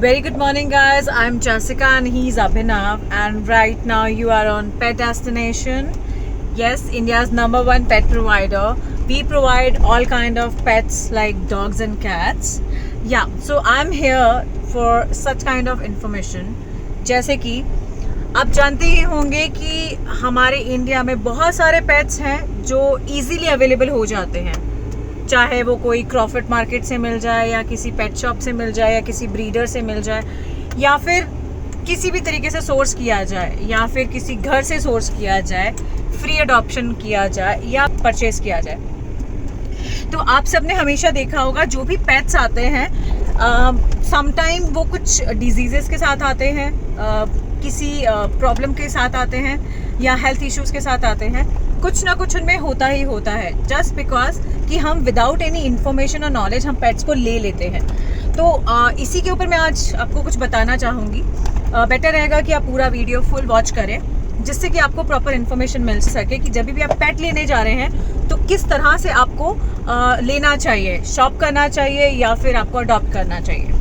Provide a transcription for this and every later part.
Very good morning, guys. I'm Jessica and he's Abhinav, and right now you are on Pet Destination. Yes, India's #1 pet provider. We provide all kind of pets like dogs and cats. Yeah, so I'm here for such kind of information. जैसे कि आप जानते ही होंगे कि हमारे India में बहुत सारे पेट्स हैं जो इजीली अवेलेबल हो जाते हैं, चाहे वो कोई क्रॉफर्ड मार्केट से मिल जाए या किसी पेट शॉप से मिल जाए या किसी ब्रीडर से मिल जाए या फिर किसी भी तरीके से सोर्स किया जाए या फिर किसी घर से सोर्स किया जाए, फ्री अडॉप्शन किया जाए या परचेज किया जाए। तो आप सबने हमेशा देखा होगा जो भी पेट्स आते हैं समटाइम वो कुछ डिजीज़ेस के साथ आते हैं, किसी प्रॉब्लम के साथ आते हैं या हेल्थ इश्यूज़ के साथ आते हैं। कुछ ना कुछ उनमें होता ही होता है, जस्ट बिकॉज कि हम विदाउट एनी इन्फॉर्मेशन और नॉलेज हम पेट्स को ले लेते हैं। तो इसी के ऊपर मैं आज आपको कुछ बताना चाहूँगी। बेटर रहेगा कि आप पूरा वीडियो फुल वॉच करें, जिससे कि आपको प्रॉपर इन्फॉर्मेशन मिल सके कि जब भी आप पेट लेने जा रहे हैं तो किस तरह से आपको लेना चाहिए, शॉप करना चाहिए या फिर आपको अडॉप्ट करना चाहिए।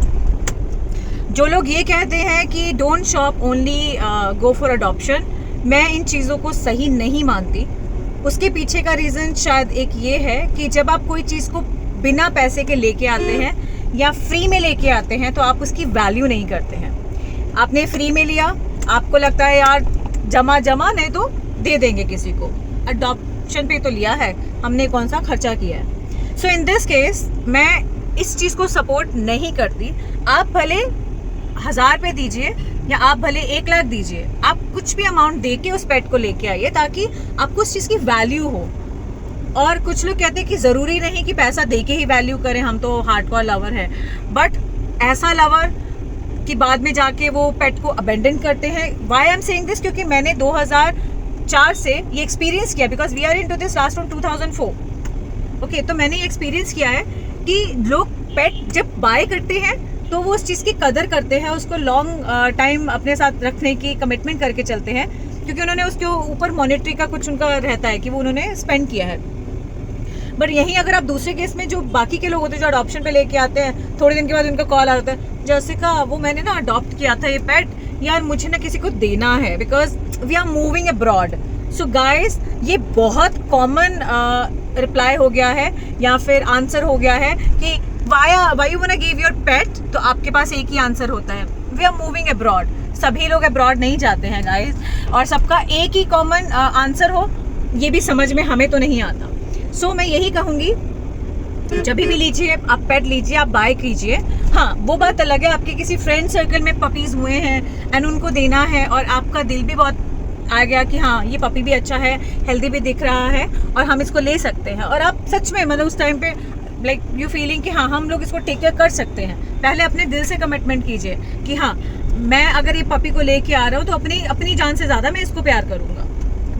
जो लोग ये कहते हैं कि don't shop only go for adoption, मैं इन चीज़ों को सही नहीं मानती। उसके पीछे का रीज़न शायद एक ये है कि जब आप कोई चीज़ को बिना पैसे के लेके आते हैं या फ्री में लेके आते हैं तो आप उसकी वैल्यू नहीं करते हैं। आपने फ्री में लिया, आपको लगता है यार जमा नहीं तो दे देंगे किसी को, अडॉप्शन पे तो लिया है हमने, कौन सा खर्चा किया है। सो इन दिस केस मैं इस चीज़ को सपोर्ट नहीं करती। आप भले 1000 रुपये दीजिए या आप भले 1 लाख दीजिए, आप कुछ भी अमाउंट दे के उस पेट को लेके आइए ताकि आपको उस चीज़ की वैल्यू हो। और कुछ लोग कहते हैं कि ज़रूरी नहीं कि पैसा दे के ही वैल्यू करें, हम तो हार्डकोर लवर है, बट ऐसा लवर कि बाद में जाके वो पेट को अबेंडन करते हैं। Why I am saying this, क्योंकि मैंने 2004 से ये एक्सपीरियंस किया, because we are into this last from 2004। Okay, तो मैंने ये एक्सपीरियंस किया है कि लोग पेट जब बाय करते हैं तो वो उस चीज़ की कदर करते हैं, उसको लॉन्ग टाइम अपने साथ रखने की कमिटमेंट करके चलते हैं, क्योंकि उन्होंने उसके ऊपर मॉनेटरी का कुछ उनका रहता है कि वो उन्होंने स्पेंड किया है। बट यहीं अगर आप दूसरे केस में जो बाकी के लोग होते हैं जो अडॉप्शन पे लेके आते हैं, थोड़े दिन के बाद उनका कॉल आता है, जैसिका वो मैंने ना अडॉप्ट किया था ये पेट, यार मुझे ना किसी को देना है because we are moving abroad. So guys, ये बहुत कॉमन रिप्लाई हो गया है या फिर आंसर हो गया है कि why you want to give your pet, तो आपके पास एक ही आंसर होता है, वी आर मूविंग अब्रॉड। सभी लोग अब्रॉड नहीं जाते हैं गाइज, और सबका एक ही कॉमन आंसर हो ये भी समझ में हमें तो नहीं आता। सो मैं यही कहूँगी, जब भी लीजिए आप पेट लीजिए, आप बाय कीजिए। हाँ, वो बात अलग है आपके किसी फ्रेंड सर्कल में पपीज़ हुए हैं एंड उनको देना है और आपका दिल भी बहुत आ गया कि हाँ ये पपी भी अच्छा है, हेल्दी भी दिख रहा है और हम इसको ले सकते हैं, और आप सच में मतलब उस टाइम पे लाइक यू फीलिंग कि हाँ हम लोग इसको टेक केयर कर सकते हैं। पहले अपने दिल से कमिटमेंट कीजिए कि हाँ मैं अगर ये पपी को लेके आ रहा हूँ तो अपनी जान से ज़्यादा मैं इसको प्यार करूँगा।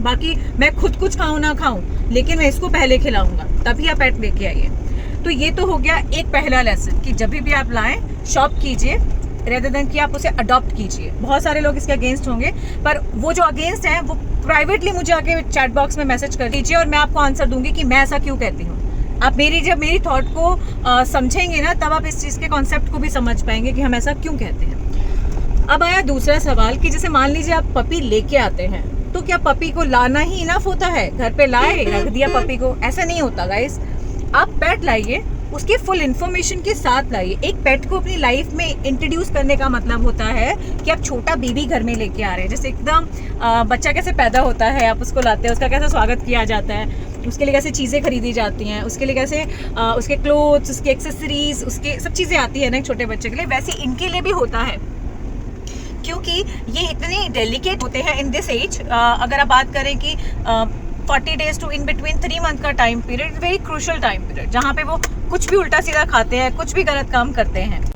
बाकी मैं खुद कुछ खाऊँ ना खाऊँ, लेकिन मैं इसको पहले खिलाऊँगा, तभी आप पेट लेके आइए। तो ये तो हो गया एक पहला लेसन कि जब भी आप लाएँ शॉप कीजिए रेदर देन कि आप उसे अडॉप्ट कीजिए। बहुत सारे लोग इसके अगेंस्ट होंगे, पर वो जो अगेंस्ट हैं वो प्राइवेटली मुझे आके चैट बॉक्स में मैसेज कर दीजिए और मैं आपको आंसर दूंगी कि मैं ऐसा क्यों कहती हूँ। आप जब मेरी थॉट को समझेंगे ना, तब आप इस चीज़ के कॉन्सेप्ट को भी समझ पाएंगे कि हम ऐसा क्यों कहते हैं। अब आया दूसरा सवाल कि जैसे मान लीजिए आप पपी लेके आते हैं, तो क्या पपी को लाना ही इनफ होता है? घर पे लाए, रख दिया पपी को, ऐसा नहीं होता गाइस। आप पेट लाइए, उसकी फुल इन्फॉर्मेशन के साथ लाइए। एक पेट को अपनी लाइफ में इंट्रोड्यूस करने का मतलब होता है कि आप छोटा बेबी घर में लेके आ रहे हैं। जैसे एकदम बच्चा कैसे पैदा होता है, आप उसको लाते हैं, उसका कैसे स्वागत किया जाता है, उसके लिए कैसे चीज़ें खरीदी जाती हैं, उसके लिए कैसे उसके क्लोथ्स, उसके एक्सेसरीज, उसके सब चीज़ें आती है ना एक छोटे बच्चे के लिए, वैसे इनके लिए भी होता है, क्योंकि ये इतने डेलिकेट होते हैं इन दिस एज। अगर आप बात करें कि 40 days to in between 3 month का time period, very crucial time period, जहाँ पे वो कुछ भी उल्टा सीधा खाते हैं, कुछ भी गलत काम करते हैं।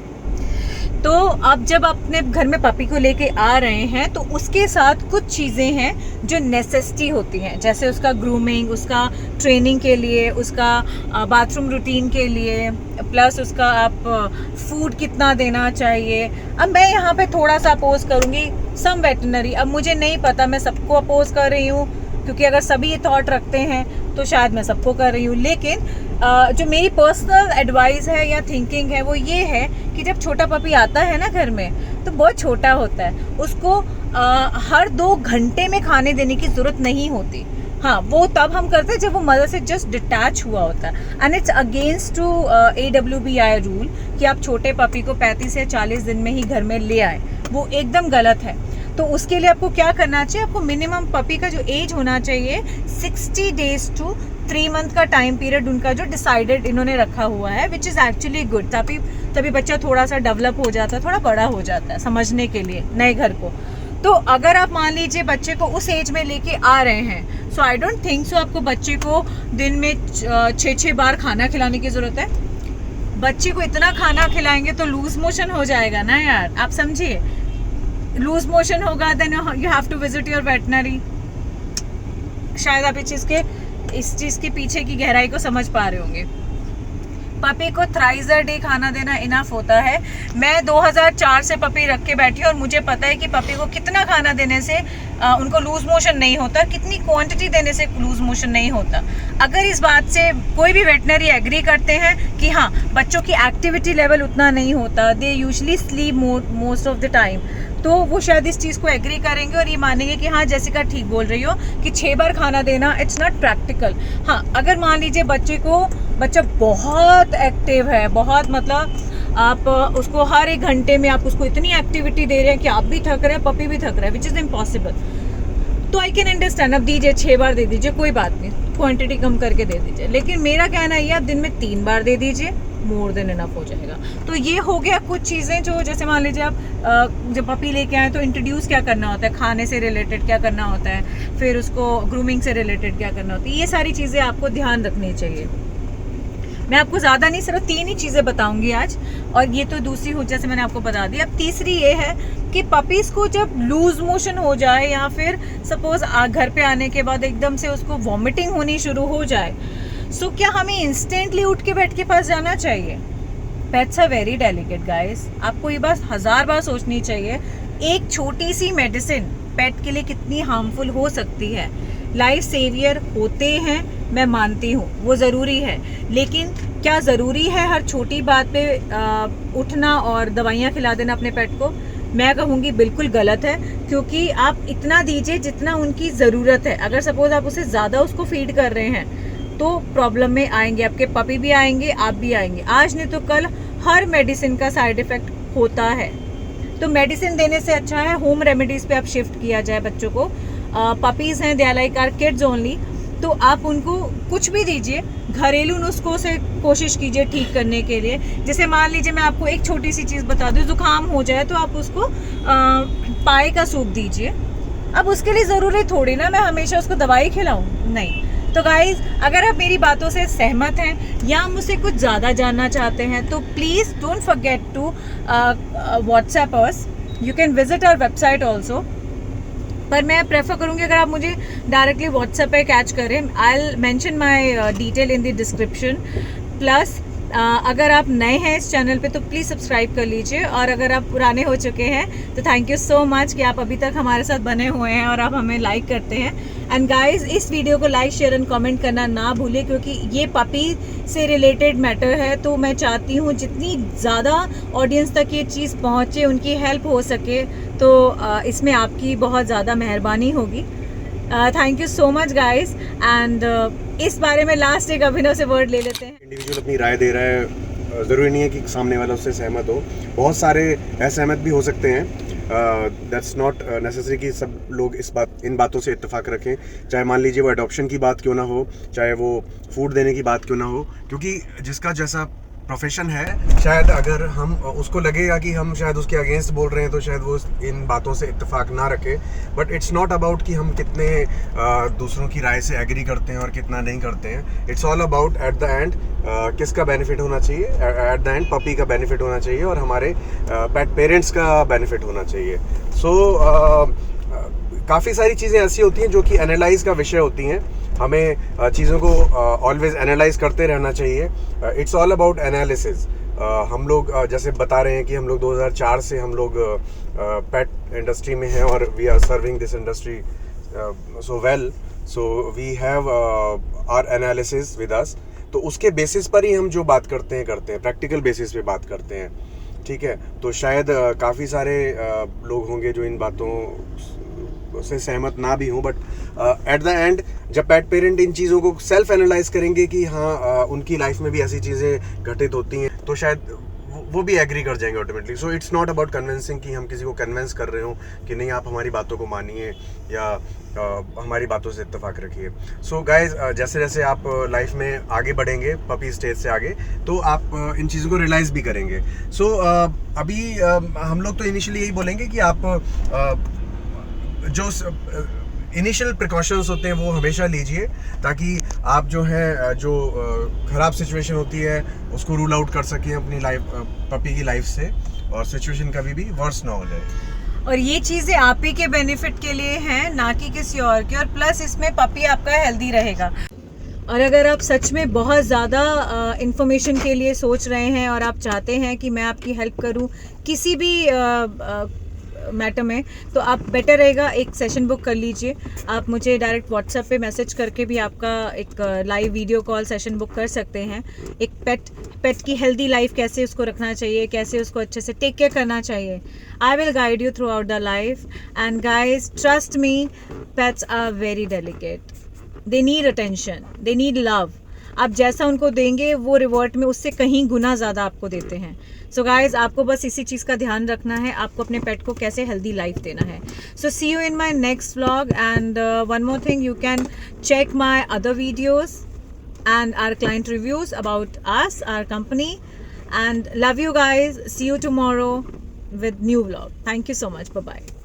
तो अब जब अपने घर में पपी को लेके आ रहे हैं तो उसके साथ कुछ चीज़ें हैं जो नेसेसिटी होती हैं, जैसे उसका ग्रूमिंग, उसका ट्रेनिंग के लिए, उसका बाथरूम रूटीन के लिए, प्लस उसका आप फूड कितना देना चाहिए। अब मैं यहाँ पे थोड़ा सा अपोज करूँगी सम वेटनरी, अब मुझे नहीं पता मैं सबको अपोज कर रही हूँ, क्योंकि अगर सभी ये थॉट रखते हैं तो शायद मैं सबको कर रही हूँ, लेकिन जो मेरी पर्सनल एडवाइस है या थिंकिंग है वो ये है कि जब छोटा पपी आता है ना घर में, तो बहुत छोटा होता है, उसको हर 2 घंटे में खाने देने की ज़रूरत नहीं होती। हाँ, वो तब हम करते हैं जब वो मदर से जस्ट डिटैच हुआ होता है। And it's against to AWBI rule कि आप छोटे पपी को 35 से 40 दिन में ही घर में ले आए, वो एकदम गलत है। तो उसके लिए आपको क्या करना चाहिए, आपको मिनिमम पपी का जो एज होना चाहिए 60 डेज टू 3 मंथ का टाइम पीरियड उनका जो डिसाइडेड इन्होंने रखा हुआ है, विच इज़ एक्चुअली गुड। तभी बच्चा थोड़ा सा डेवलप हो जाता है, थोड़ा बड़ा हो जाता है समझने के लिए नए घर को। तो अगर आप मान लीजिए बच्चे को उस एज में लेके आ रहे हैं, सो आई डोंट थिंक सो आपको बच्चे को दिन में 6 बार खाना खिलाने की ज़रूरत है। बच्चे को इतना खाना खिलाएंगे तो लूज मोशन हो जाएगा ना यार, आप समझिए। लूज मोशन होगा then you have to visit your veterinary. शायद आप इस चीज़ के पीछे की गहराई को समझ पा रहे होंगे। पपी को थ्राइस अ डे खाना देना इनफ होता है। मैं 2004 से पपी रख के बैठी हूँ और मुझे पता है कि पपी को कितना खाना देने से उनको लूज मोशन नहीं होता, कितनी क्वांटिटी देने से लूज मोशन नहीं होता। अगर इस बात से कोई भी वेटनरी एग्री करते हैं कि हाँ बच्चों की एक्टिविटी लेवल उतना नहीं होता, they usually sleep most of the time, तो वो शायद इस चीज़ को एग्री करेंगे और ये मानेंगे कि हाँ जैसिका ठीक बोल रही हो कि 6 बार खाना देना इट्स नॉट प्रैक्टिकल। हाँ, अगर मान लीजिए बच्चा बहुत एक्टिव है, बहुत मतलब आप उसको हर 1 घंटे में आप उसको इतनी एक्टिविटी दे रहे हैं कि आप भी थक रहे हैं, पपी भी थक रहा है, विच इज़ इम्पॉसिबल, तो आई कैन अंडरस्टैंड। अब दीजिए 6 बार दे दीजिए, कोई बात नहीं, क्वांटिटी कम करके दे दीजिए। लेकिन मेरा कहना ये, आप दिन में 3 बार दे दीजिए, मोर देन इनफ हो जाएगा। तो ये हो गया कुछ चीज़ें जो, जैसे मान लीजिए आप जब पपी लेके आए तो इंट्रोड्यूस क्या करना होता है, खाने से रिलेटेड क्या करना होता है, फिर उसको ग्रूमिंग से रिलेटेड क्या करना होता है, ये सारी चीज़ें आपको ध्यान रखनी चाहिए। मैं आपको ज़्यादा नहीं, सिर्फ 3 ही चीज़ें बताऊंगी आज, और ये तो दूसरी हो जैसे मैंने आपको बता दी। अब तीसरी ये है कि पपीज़ को जब लूज मोशन हो जाए या फिर सपोज घर पे आने के बाद एकदम से उसको वॉमिटिंग होनी शुरू हो जाए, सो क्या हमें इंस्टेंटली उठ के बेड के पास जाना चाहिए? Pets are very delicate guys, आपको ये बात 1000 बार सोचनी चाहिए। एक छोटी सी मेडिसिन पेट के लिए कितनी हार्मफुल हो सकती है। लाइफ सेवियर होते हैं, मैं मानती हूँ वो ज़रूरी है, लेकिन क्या ज़रूरी है हर छोटी बात पे उठना और दवाइयाँ खिला देना अपने पेट को? मैं कहूँगी बिल्कुल गलत है, क्योंकि आप इतना दीजिए जितना उनकी ज़रूरत है। अगर सपोज आप उसे ज़्यादा उसको फीड कर रहे हैं तो प्रॉब्लम में आएंगे, आपके पपी भी आएंगे, आप भी आएंगे। आज नहीं तो कल हर मेडिसिन का साइड इफ़ेक्ट होता है, तो मेडिसिन देने से अच्छा है होम रेमेडीज़ पे आप शिफ्ट किया जाए बच्चों को। पपीज़ हैं, they are like our kids only, तो आप उनको कुछ भी दीजिए, घरेलू नुस्खों से कोशिश कीजिए ठीक करने के लिए। जैसे मान लीजिए मैं आपको एक छोटी सी चीज़ बता दूँ, जुकाम हो जाए तो आप उसको पाए का सूप दीजिए। अब उसके लिए ज़रूरी थोड़ी ना मैं हमेशा उसको दवाई खिलाऊँ, नहीं। तो गाइज़, अगर आप मेरी बातों से सहमत हैं या मुझसे कुछ ज़्यादा जानना चाहते हैं तो please don't forget to WhatsApp us, you can visit our website also. पर मैं प्रेफर करूँगी अगर आप मुझे डायरेक्टली व्हाट्सएप पे कैच करें, I will mention my detail in the description. Plus अगर आप नए हैं इस चैनल पे तो प्लीज़ सब्सक्राइब कर लीजिए, और अगर आप पुराने हो चुके हैं तो थैंक यू सो मच कि आप अभी तक हमारे साथ बने हुए हैं और आप हमें लाइक करते हैं। एंड गाइस, इस वीडियो को लाइक, शेयर एंड कमेंट करना ना भूलें, क्योंकि ये पपी से रिलेटेड मैटर है, तो मैं चाहती हूँ जितनी ज़्यादा ऑडियंस तक ये चीज़ पहुँचे, उनकी हेल्प हो सके, तो इसमें आपकी बहुत ज़्यादा मेहरबानी होगी। Thank you so much guys. And इस बारे में लास्ट एक अभिनव से वर्ड ले लेते हैं। इंडिविजुअल अपनी राय दे रहा है, ज़रूरी नहीं है कि सामने वाला उससे सहमत हो, बहुत सारे असहमत भी हो सकते हैं। दैट्स नॉट नेसेसरी कि सब लोग इन बातों से इत्तेफाक रखें, चाहे मान लीजिए वो अडॉप्शन की बात क्यों ना हो, चाहे वो फूड देने की बात क्यों ना हो, क्योंकि जिसका जैसा प्रोफेशन है, शायद अगर हम उसको लगेगा कि हम शायद उसके अगेंस्ट बोल रहे हैं तो शायद वो इन बातों से इत्तेफाक ना रखे। बट इट्स नॉट अबाउट कि हम कितने दूसरों की राय से एग्री करते हैं और कितना नहीं करते हैं। It's all about at the end किसका बेनिफिट होना चाहिए, एट द एंड पपी का बेनिफिट होना चाहिए और हमारे पेट पेरेंट्स का बेनिफिट होना चाहिए। सो काफ़ी सारी चीज़ें ऐसी होती हैं जो कि एनालाइज का विषय होती हैं, हमें चीज़ों को ऑलवेज एनालाइज करते रहना चाहिए। It's all about analysis. हम लोग जैसे बता रहे हैं कि हम लोग 2004 से हम लोग पेट इंडस्ट्री में हैं और we are serving this industry so well, so we have our analysis with us. तो उसके बेसिस पर ही हम जो बात करते हैं प्रैक्टिकल बेसिस पे बात करते हैं, ठीक है। तो शायद काफ़ी सारे लोग होंगे जो इन बातों से सहमत ना भी हों, बट एट द एंड जब पेट पेरेंट इन चीज़ों को सेल्फ एनालाइज करेंगे कि हाँ उनकी लाइफ में भी ऐसी चीज़ें घटित होती हैं, तो शायद वो भी एग्री कर जाएंगे automatically. So it's not about convincing कि हम किसी को कन्विंस कर रहे हो कि नहीं आप हमारी बातों को मानिए या हमारी बातों से इत्तेफाक रखिए। सो गाइज, जैसे जैसे आप लाइफ में आगे बढ़ेंगे, पपी स्टेज से आगे, तो आप इन चीज़ों को रियलाइज़ भी करेंगे। सो अभी हम लोग तो इनिशियली यही बोलेंगे कि आप जो इनिशियल प्रिकॉशंस होते हैं वो हमेशा लीजिए, ताकि आप जो है जो ख़राब सिचुएशन होती है उसको रूल आउट कर सकें अपनी लाइफ, पपी की लाइफ से, और सिचुएशन कभी भी वर्स ना हो जाए। और ये चीज़ें आप ही के बेनिफिट के लिए हैं, ना कि किसी और के, और प्लस इसमें पपी आपका हेल्दी रहेगा। और अगर आप सच में बहुत ज़्यादा इंफॉर्मेशन के लिए सोच रहे हैं और आप चाहते हैं कि मैं आपकी हेल्प करूं किसी भी मैटर में, तो आप बेटर रहेगा एक सेशन बुक कर लीजिए। आप मुझे डायरेक्ट व्हाट्सएप पे मैसेज करके भी आपका एक live video call session book कर सकते हैं। एक पेट की हेल्दी लाइफ कैसे उसको रखना चाहिए, कैसे उसको अच्छे से टेक केयर करना चाहिए, I will guide you throughout the life. And guys, trust me, pets are very delicate, they need attention, they need love. आप जैसा उनको देंगे वो रिवॉर्ड में उससे कहीं गुना ज़्यादा आपको देते हैं। सो गाइज, आपको बस इसी चीज़ का ध्यान रखना है, आपको अपने पेट को कैसे हेल्दी लाइफ देना है। So see you in my next vlog, and one more thing, you can check my other videos and our client reviews about us, our company, and love you guys. See you tomorrow with new vlog. Thank you so much. Bye bye.